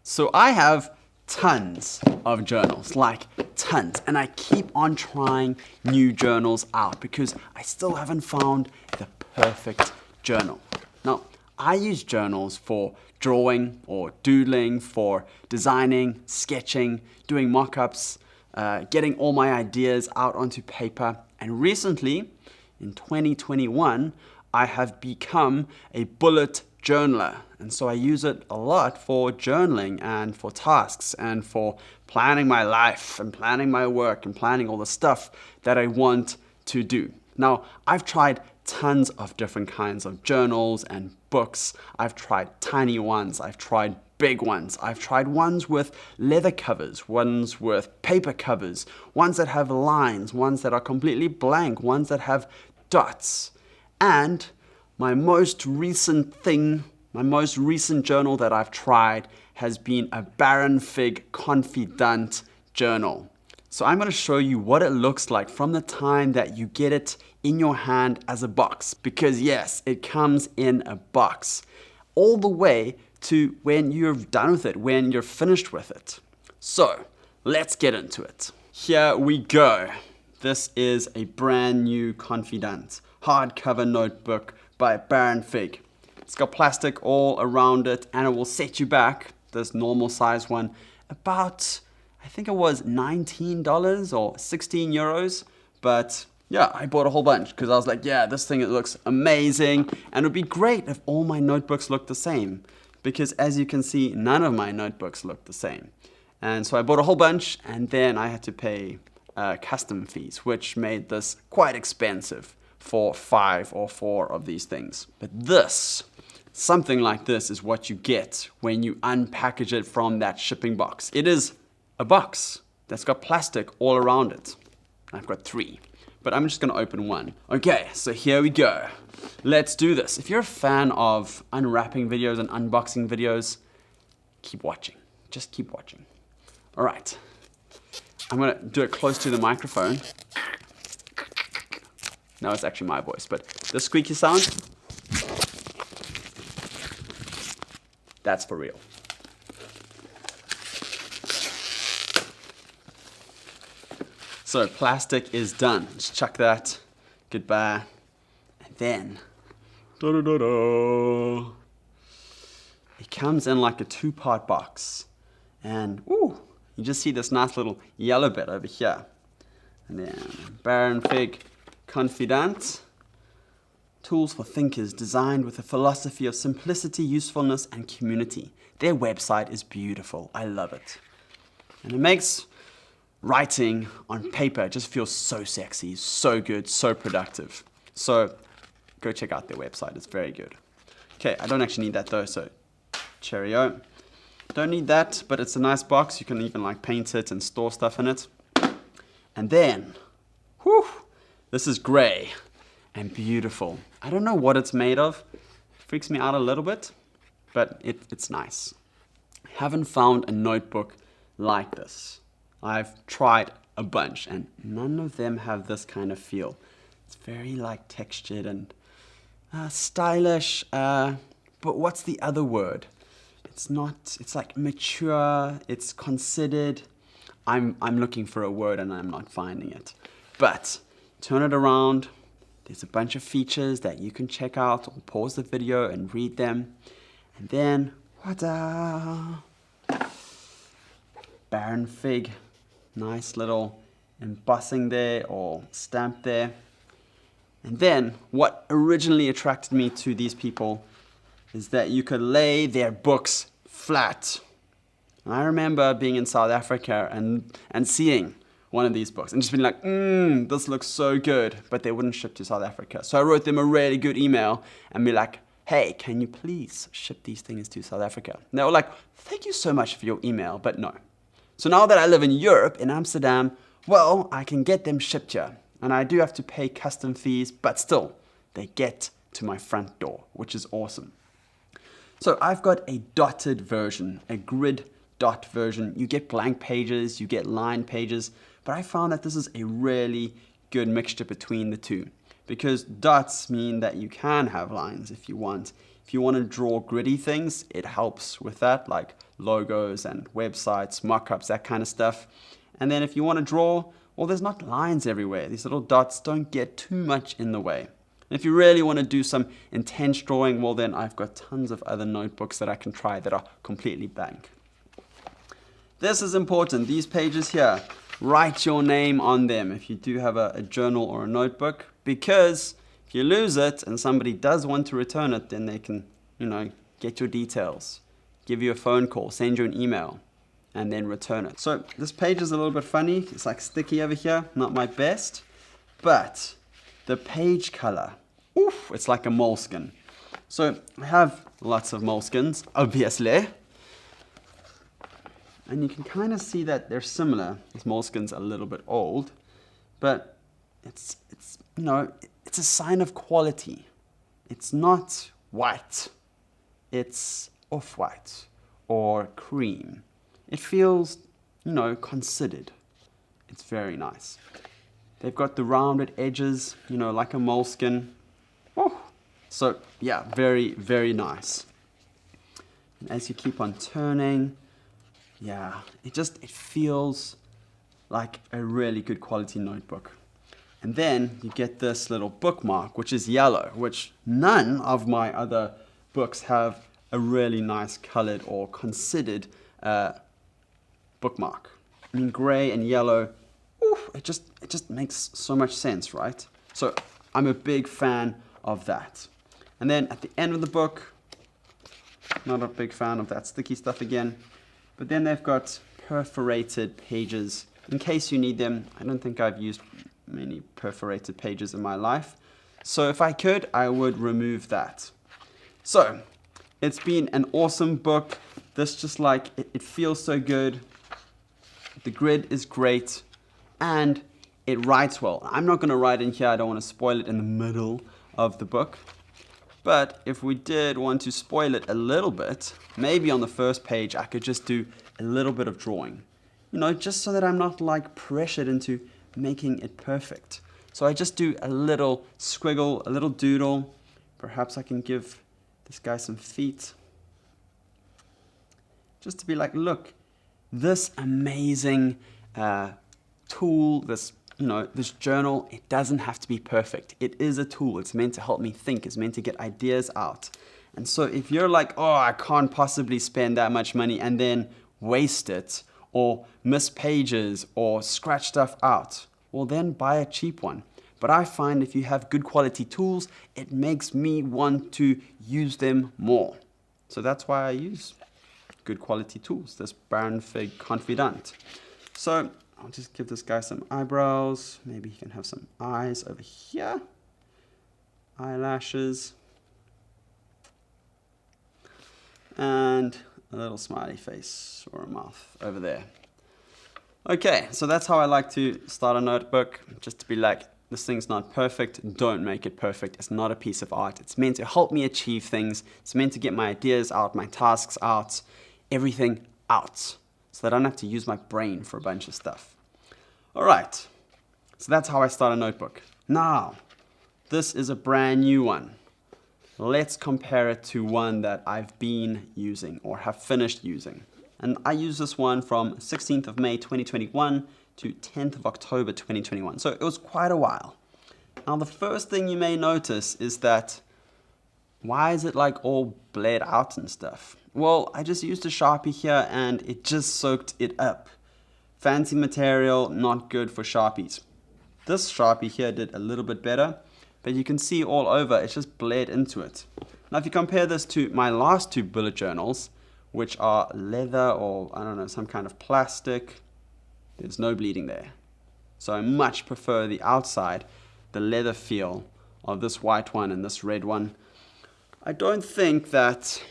So I have tons of journals, like tons, and I keep on trying new journals out because I still haven't found the perfect journal. Now, I use journals for drawing or doodling, for designing, sketching, doing mock-ups, getting all my ideas out onto paper. And recently, in 2021, I have become a bullet journaler. And so I use it a lot for journaling and for tasks and for planning my life and planning my work and planning all the stuff that I want to do. Now, I've tried tons of different kinds of journals and books. I've tried tiny ones, I've tried big ones, I've tried ones with leather covers, ones with paper covers, ones that have lines, ones that are completely blank, ones that have dots. And my most recent journal that I've tried has been a Baronfig Confidant journal. So I'm going to show you what it looks like from the time that you get it in your hand as a box. Because yes, it comes in a box. All the way to when you're done with it, when you're finished with it. So let's get into it. Here we go. This is a brand new Confidant hardcover notebook by Baronfig. It's got plastic all around it and it will set you back, this normal size one, about, I think it was $19 or 16 euros. But yeah, I bought a whole bunch because I was like, yeah, this thing, it looks amazing. And it would be great if all my notebooks looked the same. Because as you can see, none of my notebooks look the same. And so I bought a whole bunch and then I had to pay custom fees, which made this quite expensive for 5 or 4 of these things. But this, something like this is what you get when you unpackage it from that shipping box. It is a box that's got plastic all around it. I've got 3, but I'm just gonna open one. Okay, so here we go. Let's do this. If you're a fan of unwrapping videos and unboxing videos, keep watching. Just keep watching. All right, I'm gonna do it close to the microphone. No, it's actually my voice, but the squeaky sound, that's for real. So plastic is done. Just chuck that. Goodbye. And then, it comes in like a 2-part box. And ooh, you just see this nice little yellow bit over here. And then Baronfig Confidant. Tools for thinkers, designed with a philosophy of simplicity, usefulness, and community. Their website is beautiful. I love it. And it makes writing on paper just feels so sexy, so good, so productive. So go check out their website. It's very good. Okay, I don't actually need that though, so cheerio. Don't need that, but it's a nice box. You can even like paint it and store stuff in it. And then, whew, this is gray and beautiful. I don't know what it's made of. It freaks me out a little bit, but it's nice. I haven't found a notebook like this. I've tried a bunch and none of them have this kind of feel. It's very like textured and stylish, but what's the other word? It's like mature, it's considered. I'm looking for a word and I'm not finding it. But turn it around. There's a bunch of features that you can check out or pause the video and read them. And then, ta-da! Baronfig, nice little embossing there or stamp there. And then what originally attracted me to these people is that you could lay their books flat. And I remember being in South Africa and seeing one of these books and just being like, this looks so good, but they wouldn't ship to South Africa. So I wrote them a really good email and be like, hey, can you please ship these things to South Africa? And they were like, thank you so much for your email, but no. So now that I live in Europe, in Amsterdam, well, I can get them shipped here. And I do have to pay custom fees, but still, they get to my front door, which is awesome. So I've got a dotted version, a grid dot version. You get blank pages, you get line pages, but I found that this is a really good mixture between the two, because dots mean that you can have lines if you want. If you want to draw gritty things, it helps with that, like logos and websites, mock-ups, that kind of stuff. And then if you want to draw, well, there's not lines everywhere. These little dots don't get too much in the way. And if you really want to do some intense drawing, well, then I've got tons of other notebooks that I can try that are completely blank. This is important. These pages here, write your name on them if you do have a journal or a notebook, because if you lose it and somebody does want to return it, then they can, get your details, give you a phone call, send you an email, and then return it. So this page is a little bit funny. It's like sticky over here, not my best, but the page color, oof, it's like a moleskin. So I have lots of moleskins, obviously. And you can kind of see that they're similar. This moleskin's a little bit old, but it's a sign of quality. It's not white. It's off-white or cream. It feels, considered. It's very nice. They've got the rounded edges, like a moleskin. Oh, so yeah, very, very nice. And as you keep on turning, yeah, it feels like a really good quality notebook. And then you get this little bookmark, which is yellow, which none of my other books have a really nice colored or considered bookmark. I mean, gray and yellow, oof, it just makes so much sense, right? So I'm a big fan of that. And then at the end of the book, not a big fan of that sticky stuff again, but then they've got perforated pages in case you need them. I don't think I've used many perforated pages in my life. So if I could, I would remove that. So it's been an awesome book. This just it feels so good. The grid is great and it writes well. I'm not going to write in here. I don't want to spoil it in the middle of the book. But if we did want to spoil it a little bit, maybe on the first page, I could just do a little bit of drawing, just so that I'm not pressured into making it perfect. So I just do a little squiggle, a little doodle. Perhaps I can give this guy some feet. Just to be like, look, this amazing tool, this journal, it doesn't have to be perfect. It is a tool. It's meant to help me think. It's meant to get ideas out. And so if you're like, oh, I can't possibly spend that much money and then waste it or miss pages or scratch stuff out, well, then buy a cheap one. But I find if you have good quality tools, it makes me want to use them more. So that's why I use good quality tools, this Baronfig Confidant. So I'll just give this guy some eyebrows. Maybe he can have some eyes over here. Eyelashes. And a little smiley face or a mouth over there. Okay, so that's how I like to start a notebook. Just to be like, this thing's not perfect. Don't make it perfect. It's not a piece of art. It's meant to help me achieve things. It's meant to get my ideas out, my tasks out, everything out, so that I don't have to use my brain for a bunch of stuff. All right, so that's how I start a notebook. Now, this is a brand new one. Let's compare it to one that I've been using or have finished using. And I use this one from 16th of May 2021 to 10th of October 2021. So it was quite a while. Now the first thing you may notice is that, why is it all bled out and stuff? Well, I just used a Sharpie here and it just soaked it up. Fancy material, not good for Sharpies. This Sharpie here did a little bit better, but you can see all over, it's just bled into it. Now if you compare this to my last two bullet journals, which are leather or, I don't know, some kind of plastic, there's no bleeding there. So I much prefer the outside, the leather feel of this white one and this red one. I don't think that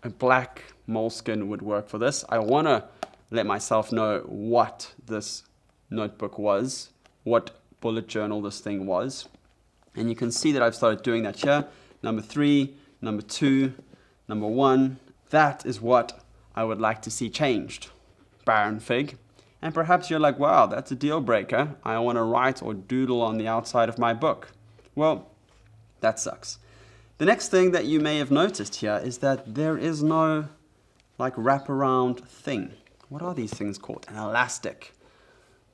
a black moleskin would work for this. I want to let myself know what this notebook was, what bullet journal this thing was. And you can see that I've started doing that here. Number 3, number 2, number 1. That is what I would like to see changed. Baronfig. And perhaps you're like, wow, that's a deal breaker. I want to write or doodle on the outside of my book. Well, that sucks. The next thing that you may have noticed here is that there is no like wraparound thing. What are these things called? An elastic.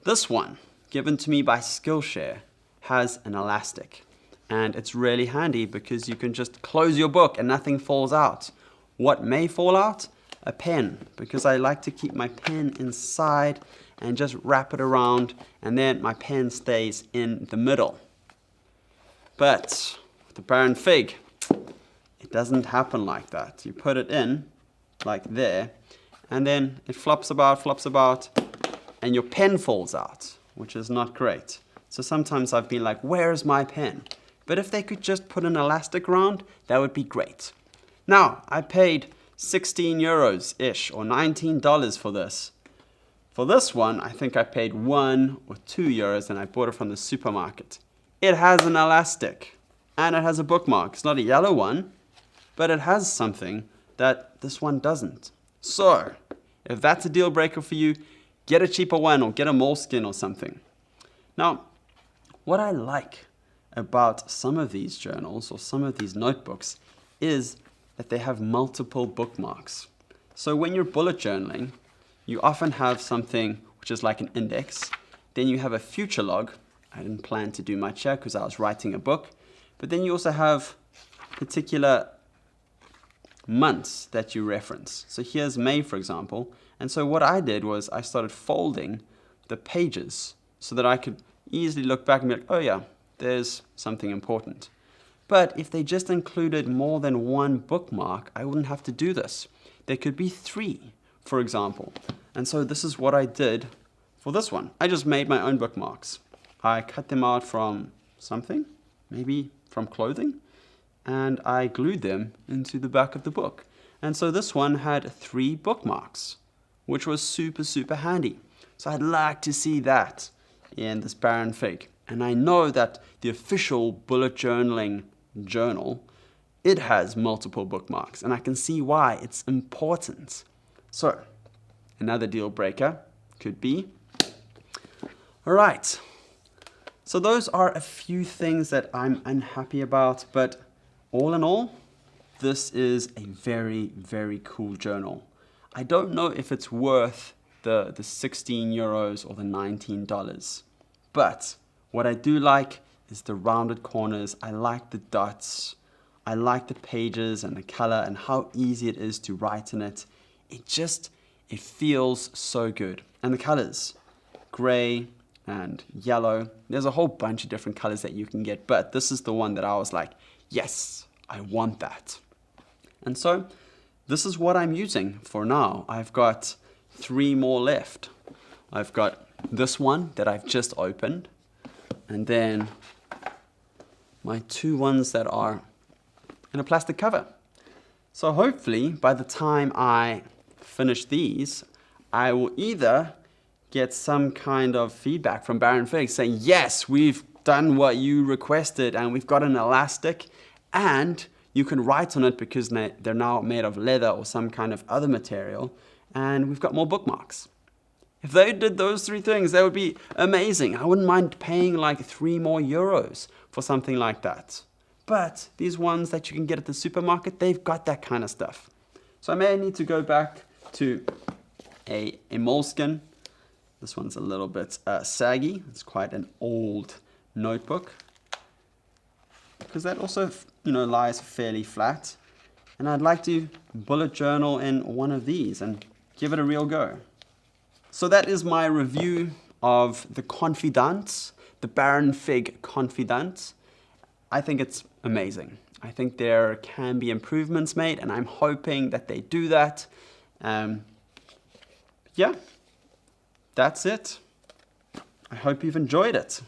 This one, given to me by Skillshare, has an elastic. And it's really handy because you can just close your book and nothing falls out. What may fall out? A pen, because I like to keep my pen inside and just wrap it around, and then my pen stays in the middle. But with the Baronfig, it doesn't happen like that. You put it in, like there, and then it flops about, and your pen falls out, which is not great. So sometimes I've been like, where's my pen? But if they could just put an elastic around, that would be great. Now, I paid 16 euros-ish, or $19 for this. For this one, I think I paid 1 or 2 euros, and I bought it from the supermarket. It has an elastic, and it has a bookmark. It's not a yellow one, but it has something that this one doesn't. So, if that's a deal breaker for you, get a cheaper one or get a moleskin or something. Now, what I like about some of these journals or some of these notebooks is that they have multiple bookmarks. So when you're bullet journaling, you often have something which is like an index. Then you have a future log. I didn't plan to do much here because I was writing a book. But then you also have particular months that you reference. So here's May, for example. And so what I did was I started folding the pages so that I could easily look back and be like, oh yeah, there's something important. But if they just included more than one bookmark, I wouldn't have to do this. There could be 3, for example. And so this is what I did for this one. I just made my own bookmarks. I cut them out from something, maybe from clothing, and I glued them into the back of the book. And so this one had 3 bookmarks, which was super, super handy. So I'd like to see that in this Baronfig. And I know that the official bullet journaling journal, it has multiple bookmarks, and I can see why it's important. So, another deal breaker could be, all right, so those are a few things that I'm unhappy about, but all in all, this is a very, very cool journal. I don't know if it's worth the 16 euros or the $19, but what I do like is the rounded corners. I like the dots. I like the pages and the color and how easy it is to write in it. It feels so good. And the colors, gray and yellow. There's a whole bunch of different colors that you can get, but this is the one that I was like, yes, I want that. And so this is what I'm using for now. I've got 3 more left. I've got this one that I've just opened, and then my 2 ones that are in a plastic cover. So hopefully by the time I finish these, I will either get some kind of feedback from Baronfig saying, yes, we've done what you requested and we've got an elastic and you can write on it because they're now made of leather or some kind of other material, and we've got more bookmarks. If they did those 3 things, that would be amazing. I wouldn't mind paying like 3 more euros for something like that. But these ones that you can get at the supermarket, they've got that kind of stuff. So I may need to go back to a moleskin. This one's a little bit saggy. It's quite an old notebook, because that also, lies fairly flat. And I'd like to bullet journal in one of these and give it a real go. So that is my review of the Confidant, the Baronfig Confidant. I think it's amazing. I think there can be improvements made, and I'm hoping that they do that. Yeah, that's it. I hope you've enjoyed it.